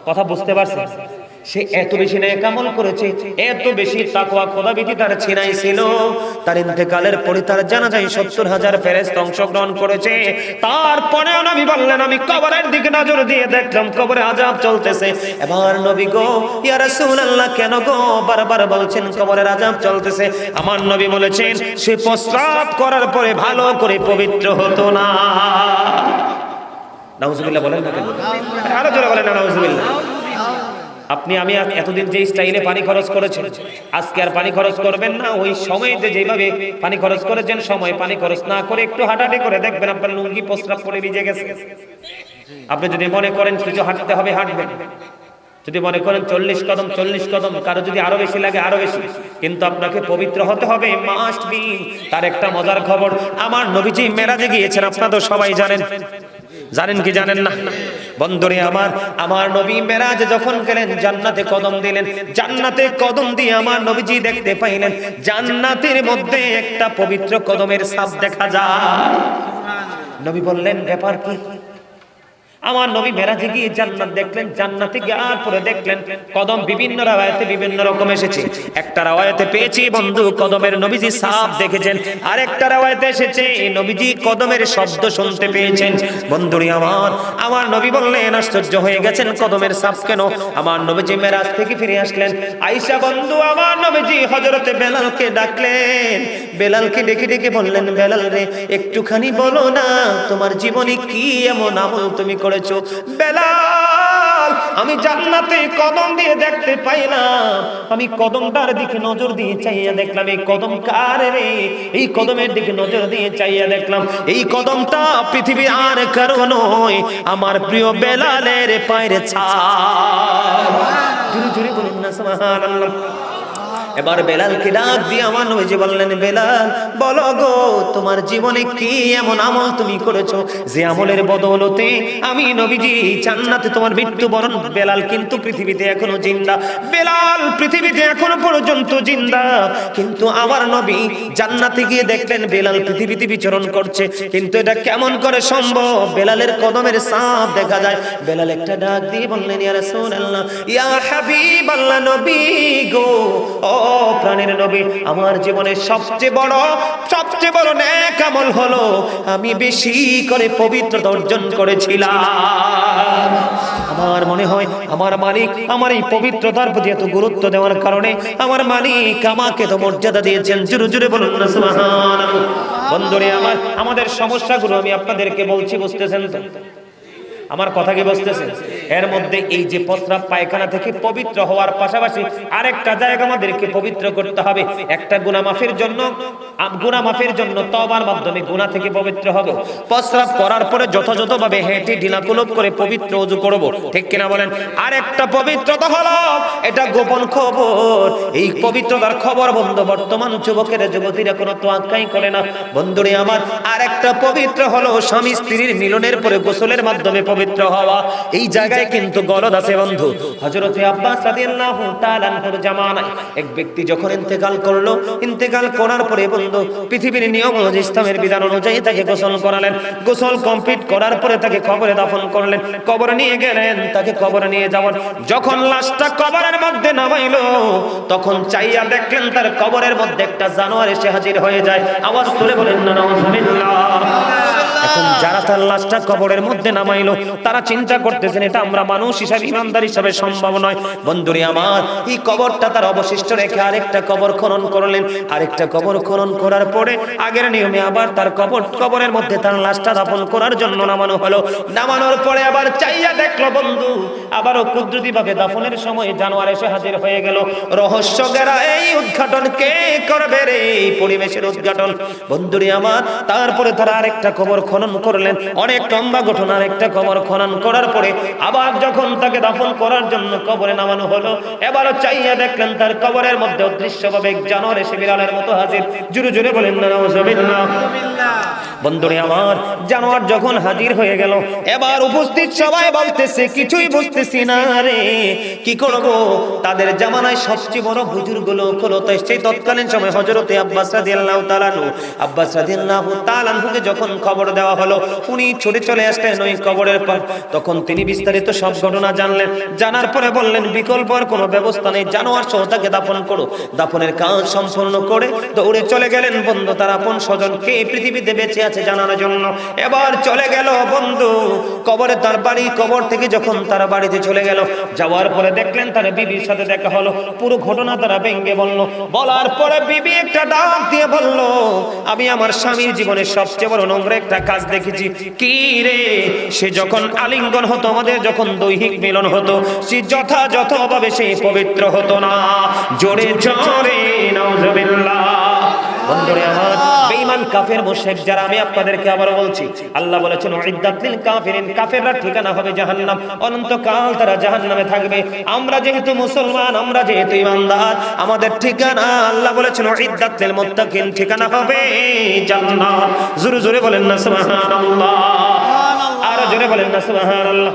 কথা বুঝতে পারছেন? সে এত বেশি নেক আমল করেছে, এত বেশি তাকওয়া খোদাভীতি তার ছিনাই ছিল, তার ইন্তেকালের পরে তার জানাজায় ৭০,০০০ ফেরেশতা অংশগ্রহণ করেছে। তারপরেও নবী বললেন, আমি কবরের দিকে নজর দিয়ে দেখলাম কবরে আযাব চলতেছে। এবার নবী গো, ইয়া রাসূলুল্লাহ, কেন গো বারবার বলছেন কবরের আযাব চলতেছে? আমার নবী বলেছেন, সে প্রস্রাব করার পরে ভালো করে পবিত্র হতো না। নাউজুবিল্লাহ বলেন না কেন? আরো জোরে বলেন না নাউজুবিল্লাহ। আপনি আমি এতদিন যে স্টাইলে পানি খরচ করেছেন, আজকে আর পানি খরচ করবেন না। ওই সময়তে যেভাবে পানি খরচ করেছেন, সময় পানি খরচ না করে একটু হাঁটাহাঁটি করে দেখবেন আপনার লুঙ্গি প্রস্রাব করে ভিজে গেছে। আপনি যদি মনে করেন কিছু হাঁটতে হবে, হাঁটবেন। যদি মনে করেন 40 কদম 40 কদম, কারো যদি আরো বেশি লাগে আরো বেশি, কিন্তু আপনাকে পবিত্র হতে হবে, মাস্ট বি। তার একটা মজার খবর, আমার নবীজি মেরাজে গিয়েছেন, আপনারা তো সবাই জানেন। জানেন কি জানেন না? বন্ধুরে আমার নবী মেরাজে যখন গেলেন, জান্নাতে কদম দিলেন। জান্নাতে কদম দিয়ে আমার নবীজি দেখতে পাইলেন জান্নাতের মধ্যে একটা পবিত্র কদমের ছাপ দেখা যায়। নবী বললেন, ব্যাপার কি? আমার নবী মেরাজে গিয়ে জান্নাত দেখলেন। জান্নাতে যাওয়ার পরে দেখলেন কদম বিভিন্ন রাওয়ায়াতে বিভিন্ন রকম এসেছে। একটা রাওয়ায়াতে পেয়েছি বন্ধু কদমের নবীজি ছাপ দেখেছেন, আরেকটা রাওয়ায়াতে এসেছে নবীজি কদমের শব্দ শুনতে পেয়েছেন। বন্ধুরে আমার নবী বললেন, আশ্চর্য হয়ে গেছেন, কদমের ছাপ কেন? আমার নবীজি মেরাজ থেকে ফিরে আসলেন। আয়েশা বন্ধু, আমার নবীজি হযরতে বেলালকে ডাকলেন। বেলালকে ডেকে ডেকে বললেন, বেলাল রে, একটুখানি বলো না তোমার জীবনে কি এমন আমল তুমি করেছো? বেলাল, আমি জান্নাতে কদম দিয়ে দেখতে পাইলাম, আমি কদমটার দিকে নজর দিয়ে চাইয়া দেখলাম এই কদম কার রে। এই কদমের দিকে নজর দিয়ে চাইয়া দেখলাম এই কদমটা পৃথিবী আর কারো নয়, আমার প্রিয় বেলালের পায়ের ছাপ। জোরে জোরে বলুন না সুবহানাল্লাহ। এবার বেলালকে ডাক দিয়ে আমার নবীজি বললেন, বেলাল বলো গো, তোমার জীবনে কি এমন আমল তুমি করেছো যে আমলের বদৌলতে আমি নবীজি জান্নাতে তোমার মৃত্যুবরণ? বেলাল কিন্তু পৃথিবীতে এখনো জিন্দা, বেলাল পৃথিবীতে এখনো পর্যন্ত জিন্দা, কিন্তু আমার নবী জান্নাতে গিয়ে দেখলেন বেলাল পৃথিবীতে বিচরণ করছে। কিন্তু এটা কেমন করে সম্ভব? বেলালের কদমের ছাপ দেখা যায়। বেলাল একটা ডাক দিয়ে বললেন, ইয়া রাসূলুল্লাহ, ইয়া হাবিবাল্লাহ, নবী গো, ও প্রাণের নবী, আমার জীবনের সবচেয়ে বড় নেক আমল হলো আমি বেশি করে পবিত্রতা অর্জন করেছিলাম। আমার মনে হয় আমার মালিক আমার এই পবিত্রতার প্রতি এত গুরুত্ব দেওয়ার কারণে আমার মালিক আমাকে তো মর্যাদা দিয়েছেন। জোরে জোরে বলুন না সুবহানাল্লাহ। বন্ধুরে আমাদের সমস্যাগুলো আমি আপনাদেরকে বলছি, বুঝতেছেন তো? আমার কথা কি বুঝতেছেন? এর মধ্যে এই যে প্রস্রাব পায়খানা থেকে পবিত্র হওয়ার পাশাপাশি আরেকটা জায়গা আমাদেরকে পবিত্র করতে হবে। একটা গুনাহ মাফের জন্য তওবার মাধ্যমে গুনাহ থেকে পবিত্র হব। প্রস্রাব করার পরে যথাযথভাবে হেঁটে ঢিলাকুলুপ করে পবিত্র ওযু করব, ঠিক কিনা বলেন? আরেকটা পবিত্রতা হলো, এটা গোপন খবর। এই পবিত্রতার খবর বন্ধু বর্তমান যুবকেরা যুবতীরা কোনো তোয়াক্কাই করে না। বন্ধুরে আরেকটা পবিত্র হলো স্বামী স্ত্রীর মিলনের পরে গোসলের মাধ্যমে পবিত্র হওয়া। এই জায়গায় কিন্তু গলদ আছে বন্ধু। হযরতে আব্বাস রাদিয়াল্লাহু তাআলা আনহুর জামানায় এক ব্যক্তি যখন ইন্তেকাল করলো, ইন্তেকাল করার পরে বন্ধু পৃথিবীর নিয়ম অনুযায়ী, ইসলামের বিধান অনুযায়ী তাকে গোসল করালেন। গোসল কমপ্লিট করার পরে তাকে কবরে দাফন করলেন। কবরে নিয়ে গেলেন, তাকে কবরে নিয়ে যাওয়ার যখন লাশটা কবরের মধ্যে নামাইলো, তখন চাইয়া দেখলেন তার কবরের মধ্যে একটা জানোয়ার এসে হাজির হয়ে যায়। আওয়াজ তুলে বলেন না নাউজুবিল্লাহ। এখন যারা তার লাশটা কবরের মধ্যে নামাইলো, তারা চিন্তা করতেছেন এটা আমরা মানুষ হিসাবে, ইমানদার হিসাবে সম্ভব নয়। বন্ধুরে এই কবরটা তার অবশিষ্ট রেখে আরেকটা কবর খনন করলেন। আরেকটা কবর খনন করার পরে আগের নিয়মে আবার তার কবরের মধ্যে তার লাশটা দাফন করার জন্য নামানো হলো। নামানোর পরে আবার চাইয়া দেখলো বন্ধু আবারও কুদরতি ভাবে দাফনের সময় জানোয়ার এসে হাজির হয়ে গেল। রহস্য গেরা এই উদ্ঘাটন কে করবে রে? এই পরিবেশের উদ্ঘাটন। বন্ধুরে তারপরে তারা আরেকটা কবর খনন করলেন। অনেক লম্বা ঘটনা। আরেকটা কবর খনন করার পরে আবার যখন তাকে দাফন করার জন্য কবরে নামানো হলো, এবারও চাইয়া দেখলেন তার কবরের মধ্যে অদৃশ্যভাবে এক জানোয়ার এসে বিড়ালের মতো হাজির। জোরে জোরে বলেন না নাউজুবিল্লাহ। বন্ধুরে আমার, জানোয়ার যখন হাজির হয়ে গেল, এবার উপস্থিত সবাই বলতেছে কিছুই বুঝতেছি না রে, কি করব? তাদের জামানায় সবচেয়ে বড় বুজুর্গ লোক হলো, তাই সেই তৎকালীন সময় হযরতে আব্বাস রাদিয়াল্লাহু তাআলা আনহু, আব্বাস রাদিয়াল্লাহু তাআলা আনহুকে যখন খবর দেওয়া হলো, উনি ছুটে চলে আসলেন ওই কবরের পর। তখন তিনি বিস্তারিত সব ঘটনা জানলেন, জানার পরে বললেন বিকল্প আর কোনো ব্যবস্থা নেই, জানোয়ার সহ তাকে দাফন করো। দাফনের কাজ সম্পূর্ণ করে দৌড়ে চলে গেলেন বন্ধু তার আপন স্বজন কে পৃথিবীতে বেঁচে আছে জানার জন্য। এবার চলে গেল বন্ধু কবরে, তার বাড়ি, কবর থেকে যখন তার বাড়িতে চলে গেল, যাওয়ার পরে দেখলেন তার বিবির সাথে দেখা হলো, পুরো ঘটনা তারা ভেঙে বলল। বলার পরে বিবি একটা ডাক দিয়ে বলল, আমি আমার স্বামীর জীবনে সবচেয়ে বড় নোংরা একটা কাজ দেখেছি। কি রে? সে যখন আলিঙ্গন হতো, আমাদের যখন দৈহিক মিলন হতো, সে যথাযথভাবে সে পবিত্র হতো না। জোরে জোরে নাউজুবিল্লাহ। বন্ধুরে আমার, বেঈমান কাফের মুশরিক যারা, আমি আপনাদেরকে আবার বলছি, আল্লাহ বলেছেন উইদ্দাত লিল কাফিরিন, কাফেররা ঠিকানা হবে জাহান্নাম, অনন্তকাল তারা জাহান্নামে থাকবে। আমরা যেহেতু মুসলমান, আমরা যেহেতু ঈমানদার, আমাদের ঠিকানা আল্লাহ বলেছেন উইদ্দাত লিল মুত্তাকিন, ঠিকানা হবে জান্নাত। জোরে জোরে বলেন না সুবহানাল্লাহ, আর জোরে বলেন না সুবহানাল্লাহ।